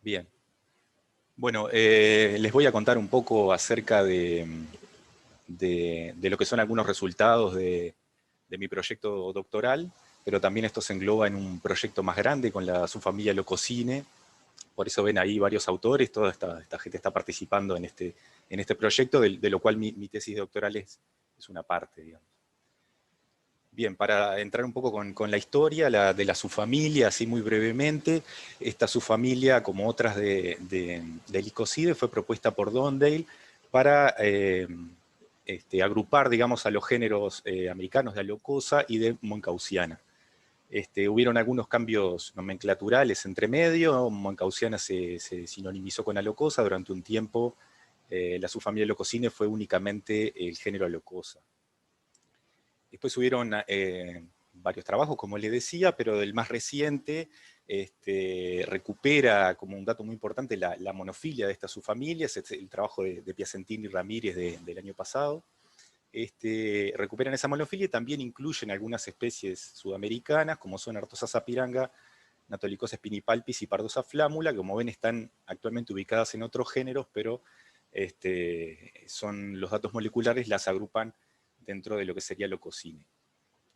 Bien. Bueno, les voy a contar un poco acerca de lo que son algunos resultados de mi proyecto doctoral, pero también esto se engloba en un proyecto más grande con la subfamilia Leucocine. Por eso ven ahí varios autores, toda esta gente está participando en este proyecto, de lo cual mi tesis doctoral es una parte, digamos. Bien, para entrar un poco con la historia de la subfamilia, así muy brevemente, esta subfamilia, como otras de Lycosidae, fue propuesta por Dondale para agrupar, digamos, a los géneros americanos de Alocosa y de Moncautiana. Hubieron algunos cambios nomenclaturales entre medio. Moncautiana se sinonimizó con Alocosa. Durante un tiempo, la subfamilia Leucocine fue únicamente el género Alocosa. Después hubieron varios trabajos, como les decía, pero el más reciente recupera como un dato muy importante la monofilia de estas subfamilias. Es el trabajo de Piacentini y Ramírez del año pasado. Recuperan esa monofilia y también incluyen algunas especies sudamericanas, como son Artosa sapiranga, Natolicosa spinipalpis y Pardosa flámula, que como ven están actualmente ubicadas en otros géneros, pero son los datos moleculares las agrupan dentro de lo que sería Leucocine.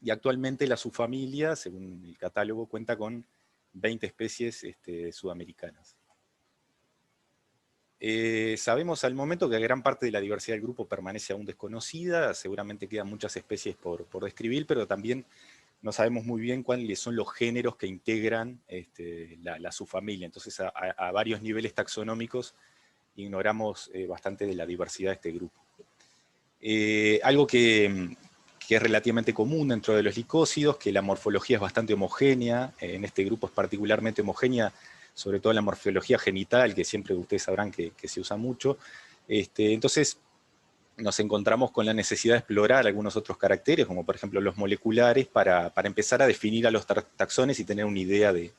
Y actualmente la subfamilia, según el catálogo, cuenta con 20 especies sudamericanas. Sabemos al momento que gran parte de la diversidad del grupo permanece aún desconocida, seguramente quedan muchas especies por describir, pero también no sabemos muy bien cuáles son los géneros que integran la subfamilia. Entonces a varios niveles taxonómicos ignoramos bastante de la diversidad de este grupo. Algo que es relativamente común dentro de los licócidos, que la morfología es bastante homogénea, en este grupo es particularmente homogénea, sobre todo la morfología genital, que siempre ustedes sabrán que se usa mucho. Entonces nos encontramos con la necesidad de explorar algunos otros caracteres, como por ejemplo los moleculares, para empezar a definir a los taxones y tener una idea de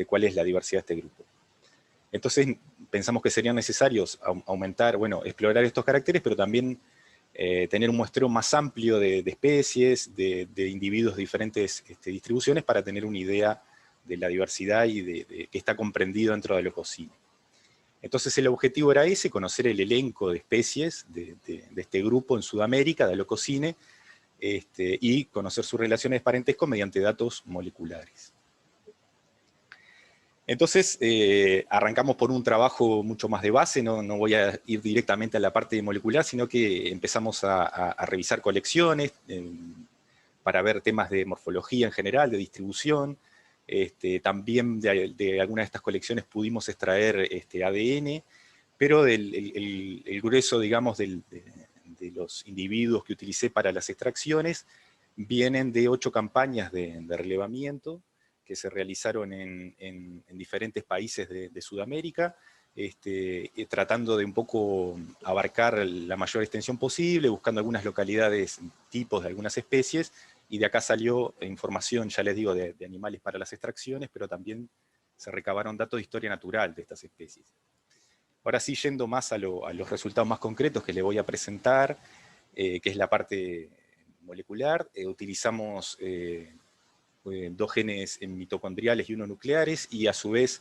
cuál es la diversidad de este grupo. Entonces pensamos que serían necesarios aumentar, bueno, explorar estos caracteres, pero también tener un muestreo más amplio de especies, de individuos de diferentes distribuciones para tener una idea de la diversidad y de qué está comprendido dentro de Leucocine. Entonces el objetivo era ese, conocer el elenco de especies de este grupo en Sudamérica, de Leucocine, y conocer sus relaciones de parentesco mediante datos moleculares. Entonces, arrancamos por un trabajo mucho más de base, no voy a ir directamente a la parte molecular, sino que empezamos a revisar colecciones para ver temas de morfología en general, de distribución. También de algunas de estas colecciones pudimos extraer ADN, pero el grueso, digamos, de los individuos que utilicé para las extracciones vienen de 8 campañas de relevamiento, que se realizaron en diferentes países de Sudamérica, tratando de un poco abarcar la mayor extensión posible, buscando algunas localidades, tipos de algunas especies, y de acá salió información, ya les digo, de animales para las extracciones, pero también se recabaron datos de historia natural de estas especies. Ahora sí, yendo más a los resultados más concretos que les voy a presentar, que es la parte molecular, utilizamos 2 genes mitocondriales y 1 nucleares, y a su vez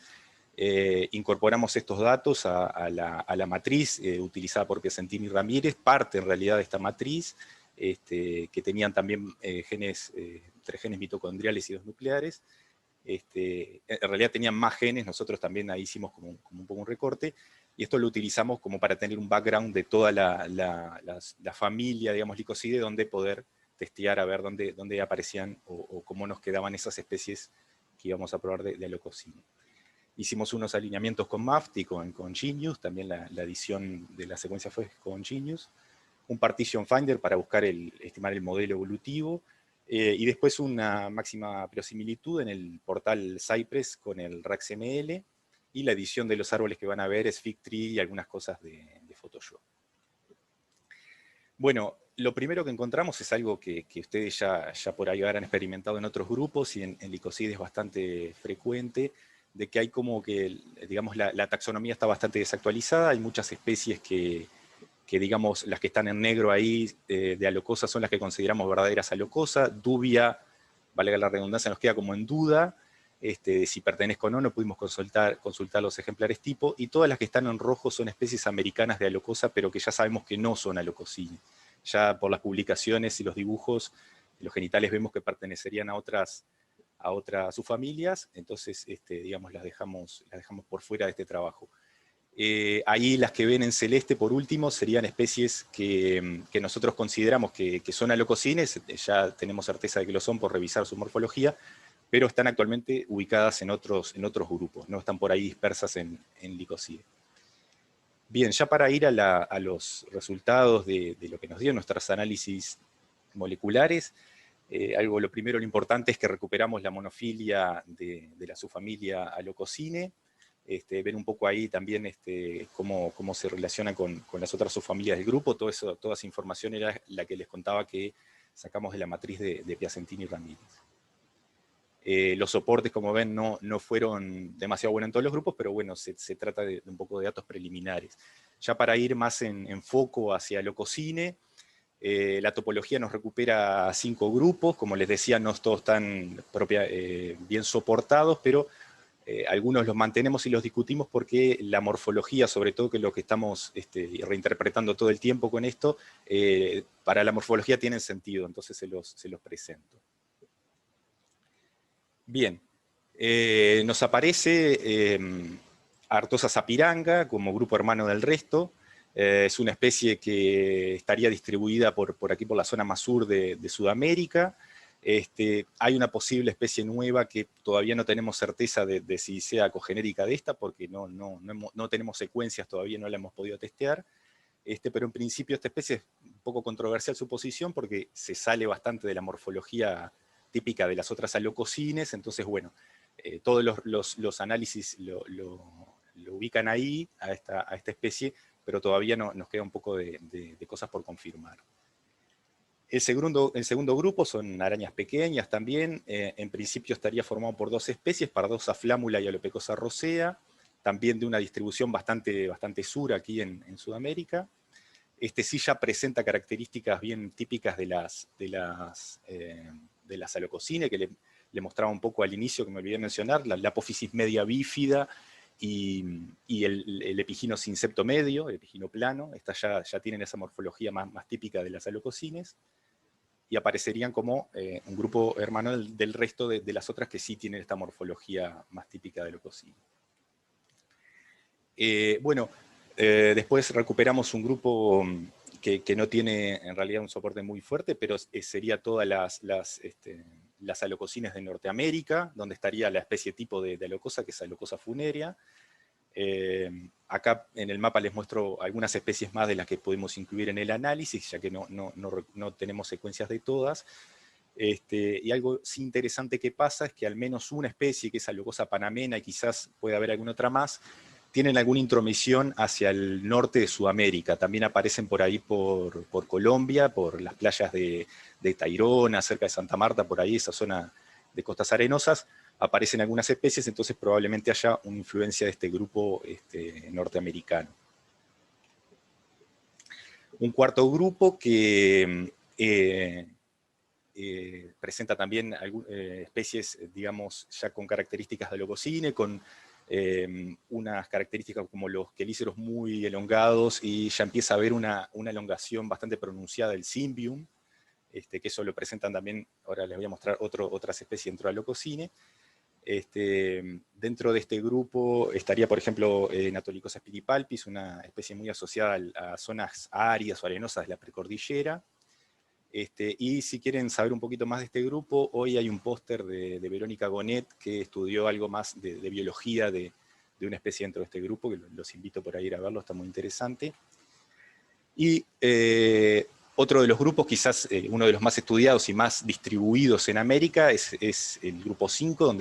incorporamos estos datos a la matriz utilizada por Piacentini y Ramírez, parte en realidad de esta matriz, que tenían también 3 genes mitocondriales y 2 nucleares. En realidad tenían más genes, nosotros también ahí hicimos como un poco un recorte, y esto lo utilizamos como para tener un background de toda la familia, digamos, Lycosidae, donde poder testear a ver dónde aparecían o cómo nos quedaban esas especies que íbamos a probar de Leucocine. Hicimos unos alineamientos con MAFT y con Genius, también la edición de la secuencia fue con Genius, un partition finder para buscar estimar el modelo evolutivo, y después una máxima verosimilitud en el portal Cypress con el RaxML, y la edición de los árboles que van a ver es Figtree y algunas cosas de Photoshop. Bueno, lo primero que encontramos es algo que ustedes ya por ahí habrán experimentado en otros grupos, y en Lycosidae es bastante frecuente, de que hay como que, digamos, la taxonomía está bastante desactualizada, hay muchas especies que digamos, las que están en negro ahí de Alocosa son las que consideramos verdaderas Alocosa. Dubia, valga la redundancia, nos queda como en duda. de si pertenezco o no, no pudimos consultar los ejemplares tipo, y todas las que están en rojo son especies americanas de Alocosa, pero que ya sabemos que no son Alococine. Ya por las publicaciones y los dibujos, los genitales vemos que pertenecerían a otras subfamilias, entonces digamos, las dejamos por fuera de este trabajo. Ahí las que ven en celeste, por último, serían especies que nosotros consideramos que son alococines, ya tenemos certeza de que lo son por revisar su morfología, pero están actualmente ubicadas en otros grupos, no están por ahí dispersas en Lycosidae. Bien, ya para ir a los resultados de lo que nos dio nuestros análisis moleculares, lo primero, lo importante es que recuperamos la monofilia de la subfamilia Alococine. Ven un poco ahí también cómo se relaciona con las otras subfamilias del grupo. Toda esa información era la que les contaba que sacamos de la matriz de Piacentini y Ramírez. Los soportes, como ven, no fueron demasiado buenos en todos los grupos, pero bueno, se trata de un poco de datos preliminares. Ya para ir más en foco hacia Alococine, la topología nos recupera 5 grupos, como les decía, no todos están bien soportados, pero algunos los mantenemos y los discutimos porque la morfología, sobre todo que es lo que estamos reinterpretando todo el tiempo con esto, para la morfología tienen sentido, entonces se los presento. Bien, nos aparece Artosa sapiranga como grupo hermano del resto. Es una especie que estaría distribuida por aquí, por la zona más sur de Sudamérica. Hay una posible especie nueva que todavía no tenemos certeza de si sea cogenérica de esta, porque no tenemos secuencias, todavía no la hemos podido testear. Pero en principio esta especie es un poco controversial su posición, porque se sale bastante de la morfología típica de las otras alococines, entonces bueno, todos los análisis lo ubican ahí, a esta especie, pero todavía nos queda un poco de cosas por confirmar. El segundo grupo son arañas pequeñas también, en principio estaría formado por 2 especies, Pardosa flámula y Alopecosa rosea, también de una distribución bastante sur aquí en Sudamérica. Sí ya presenta características bien típicas de las alococines, que le mostraba un poco al inicio, que me olvidé mencionar, la apófisis media bífida y el epigino sin septo medio, el epigino plano. Estas ya tienen esa morfología más típica de las alococines, y aparecerían como un grupo hermano del resto de las otras que sí tienen esta morfología más típica de alococine. Bueno, después recuperamos un grupo que no tiene en realidad un soporte muy fuerte, pero sería todas las alococines de Norteamérica, donde estaría la especie tipo de alocosa, que es Alocosa funerea. Acá en el mapa les muestro algunas especies más de las que podemos incluir en el análisis, ya que no tenemos secuencias de todas. Y algo interesante que pasa es que al menos una especie, que es Alocosa panamena, y quizás pueda haber alguna otra más, tienen alguna intromisión hacia el norte de Sudamérica. También aparecen por ahí por Colombia, por las playas de Tayrona, cerca de Santa Marta, por ahí, esa zona de costas arenosas, aparecen algunas especies, entonces probablemente haya una influencia de este grupo norteamericano. Un cuarto grupo que presenta también especies, digamos, ya con características de alococine, con unas características como los quelíceros muy elongados, y ya empieza a haber una elongación bastante pronunciada del Cymbium, que eso lo presentan también, ahora les voy a mostrar otras especies dentro de alococine. Dentro de este grupo estaría, por ejemplo, Natolicosa spiripalpis, una especie muy asociada a zonas áridas o arenosas de la precordillera. Y si quieren saber un poquito más de este grupo, hoy hay un póster de Verónica Gonet, que estudió algo más de biología de una especie dentro de este grupo, que los invito por ahí a ir a verlo, está muy interesante. Y otro de los grupos, quizás uno de los más estudiados y más distribuidos en América, es el grupo 5,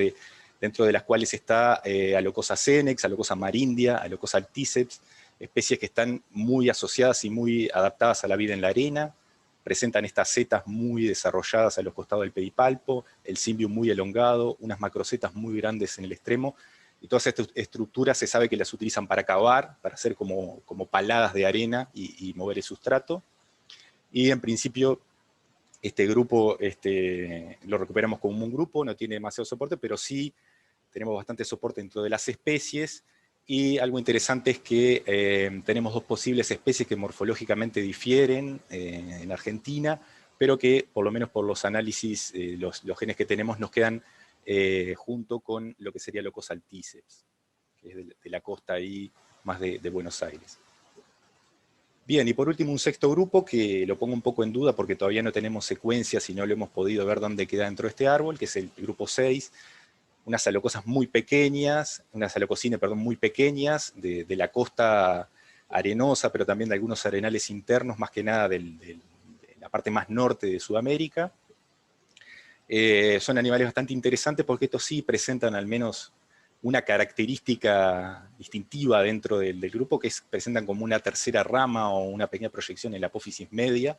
dentro de las cuales está Alocosa senex, Alocosa marindia, Alocosa alticeps, especies que están muy asociadas y muy adaptadas a la vida en la arena, presentan estas setas muy desarrolladas a los costados del pedipalpo, el cimbium muy elongado, unas macrosetas muy grandes en el extremo, y todas estas estructuras se sabe que las utilizan para cavar, para hacer como paladas de arena y mover el sustrato. Y en principio este grupo lo recuperamos como un grupo, no tiene demasiado soporte, pero sí tenemos bastante soporte dentro de las especies, y algo interesante es que tenemos dos posibles especies que morfológicamente difieren en Argentina, pero que por lo menos por los análisis, los genes que tenemos nos quedan junto con lo que sería Locos alticeps, que es de la costa ahí más de Buenos Aires. Bien, y por último un sexto grupo que lo pongo un poco en duda porque todavía no tenemos secuencias y no lo hemos podido ver dónde queda dentro de este árbol, que es el grupo 6, unas salocosas muy pequeñas, unas salocosines, perdón, muy pequeñas, de la costa arenosa, pero también de algunos arenales internos, más que nada de la parte más norte de Sudamérica. Son animales bastante interesantes porque estos sí presentan al menos una característica distintiva dentro del grupo, que presentan como una tercera rama o una pequeña proyección en la apófisis media,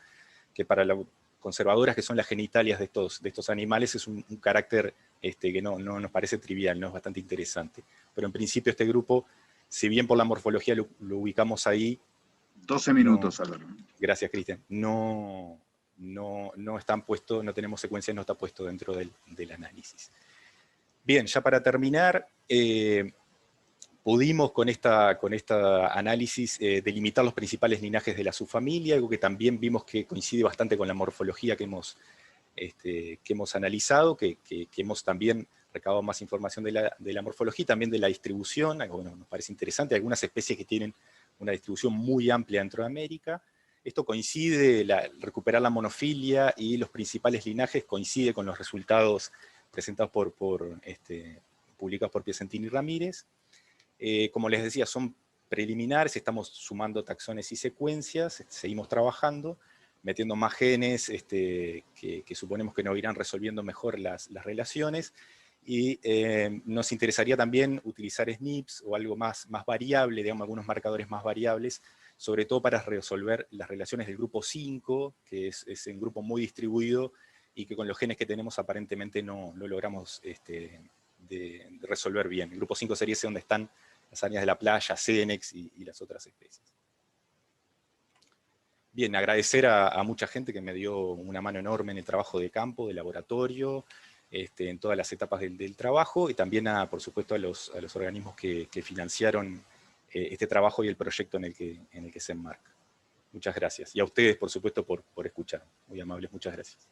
que para las conservadoras que son las genitalias de estos animales es un carácter que no nos parece trivial, ¿no? Es bastante interesante. Pero en principio este grupo, si bien por la morfología lo ubicamos ahí... 12 minutos, Álvaro. Gracias, Cristian. No están puestos, no tenemos secuencias, no está puesto dentro del análisis. Bien, ya para terminar, pudimos con esta análisis delimitar los principales linajes de la subfamilia, algo que también vimos que coincide bastante con la morfología que hemos analizado, que hemos también recabado más información de la morfología y también de la distribución, algo que nos parece interesante. Algunas especies que tienen una distribución muy amplia dentro de América. Esto coincide, recuperar la monofilia y los principales linajes coincide con los resultados presentados publicados por Piacentini y Ramírez. Como les decía, son preliminares, estamos sumando taxones y secuencias, seguimos trabajando, metiendo más genes que suponemos que nos irán resolviendo mejor las relaciones, y nos interesaría también utilizar SNPs o algo más variable, digamos, algunos marcadores más variables, sobre todo para resolver las relaciones del grupo 5, que es un grupo muy distribuido y que con los genes que tenemos aparentemente no logramos de resolver bien. El grupo 5 sería ese donde están las áreas de la playa, Cenex y las otras especies. Bien, agradecer a mucha gente que me dio una mano enorme en el trabajo de campo, de laboratorio, en todas las etapas del trabajo, y también, por supuesto, a los organismos que financiaron este trabajo y el proyecto en el que se enmarca. Muchas gracias. Y a ustedes, por supuesto, por escuchar. Muy amables, muchas gracias.